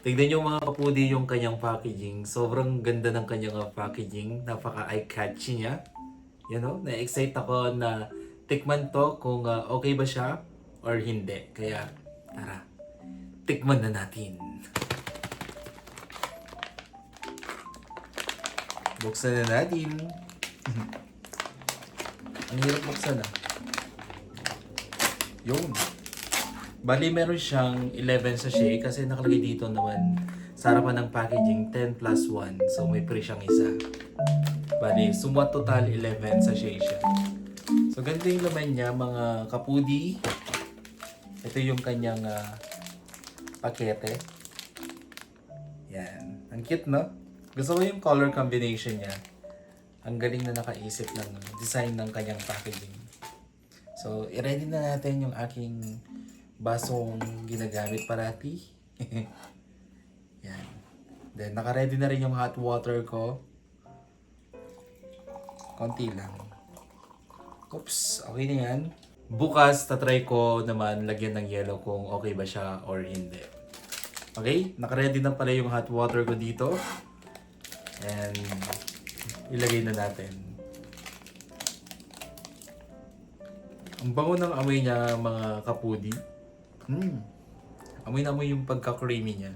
Tignan niyo mga kapudi yung kanyang packaging. Sobrang ganda ng kanyang packaging. Napaka eye-catchy niya. Na-excite ako na tikman to kung okay ba siya or hindi. Kaya tara, tikman na natin. Buksan na natin. Ang hirap buksan Yun. Bali, meron siyang 11 sachet kasi nakalagay dito naman sa harapan ng packaging 10 plus 1. So, may free siyang isa. Bali, summa total 11 sachet siya. So, ganito yung laman niya, mga kapudi. Ito yung kanyang pakete. Yan. Ang cute, no? Gusto ko yung color combination niya. Ang galing na nakaisip ng design ng kanyang packaging. So, i-ready na natin yung aking basong ginagamit parati. Yan. Then, naka-ready na rin yung hot water ko. Konti lang. Oops, okay na yan. Bukas, tatry ko naman lagyan ng yellow kung okay ba siya or hindi. Okay, naka-ready na pala yung hot water ko dito. And, ilagay na natin. Ang bango ng amoy niya, mga kapudi. Amoy na amoy yung pagka-creamy niya.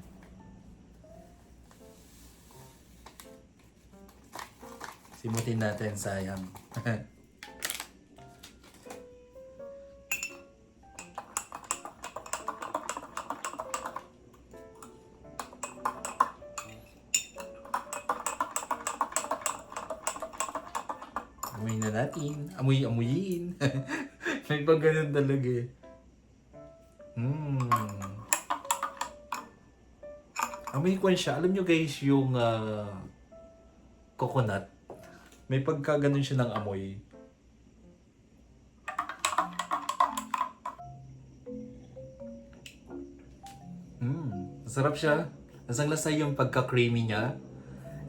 Simutin natin, sayang. Amoy na natin. Amoy-amoyin. May pag ganun talaga eh. Amoy ko siya. Alam nyo guys, yung coconut. May pagka ganun siya ng amoy. Masarap siya. Lasang-lasa yung pagka-creamy niya.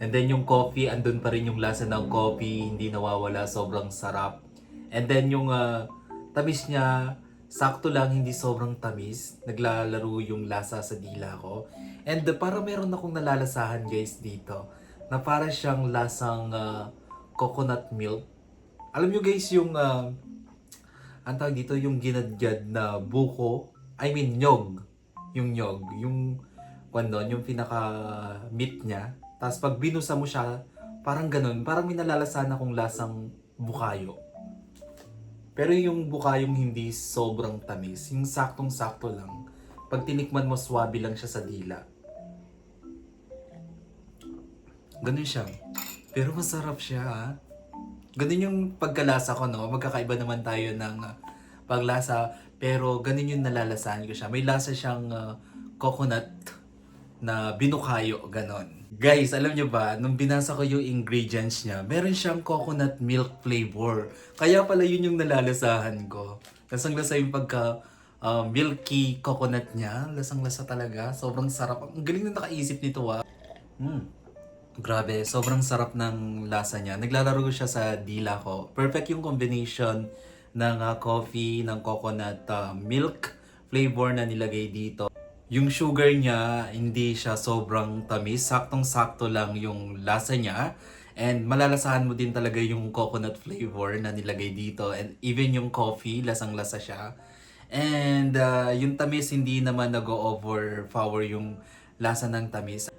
And then yung coffee, andun pa rin yung lasa ng coffee. Hindi nawawala. Sobrang sarap. And then yung tamis niya, sakto lang, hindi sobrang tamis. Naglalaro yung lasa sa dila ko. And para meron akong nalalasahan guys dito. Na para siyang lasang coconut milk. Alam nyo guys yung, ang tawag dito, yung ginadgad na buko. I mean, nyog. Yung nyog. Yung, yung pinaka-meat niya. Tapos pag binusa mo siya, parang ganun. Parang may nalalasahan akong lasang bukayo. Pero yung bukayong hindi sobrang tamis. Yung saktong-sakto lang. Pag tinikman mo, swabe lang siya sa dila. Ganun siya. Pero masarap siya ha. Ganun yung pagkalasa ko, no? Magkakaiba naman tayo ng paglasa. Pero ganun yung nalalasahan ko siya. May lasa siyang coconut na binukayo, ganon. Guys, alam nyo ba, nung binasa ko yung ingredients niya, meron siyang coconut milk flavor. Kaya pala yun yung nalalasahan ko. Lasang-lasa yung pagka milky coconut niya. Lasang-lasa talaga. Sobrang sarap. Ang galing na nakaisip nito Grabe, sobrang sarap ng lasa niya. Naglalaro siya sa dila ko. Perfect yung combination ng coffee, ng coconut milk flavor na nilagay dito. Yung sugar niya, hindi siya sobrang tamis. Saktong-sakto lang yung lasa niya. And malalasahan mo din talaga yung coconut flavor na nilagay dito. And even yung coffee, lasang-lasa siya. And yung tamis, hindi naman nag-overpower yung lasa ng tamis.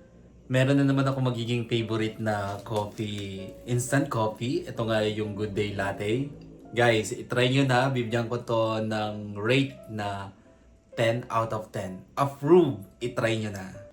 Meron na naman ako magiging favorite na coffee, instant coffee. Ito nga yung Good Day Latte. Guys, itry nyo na. Bibigyan ko to ng rate na 10 out of 10. Approve, itry nyo na.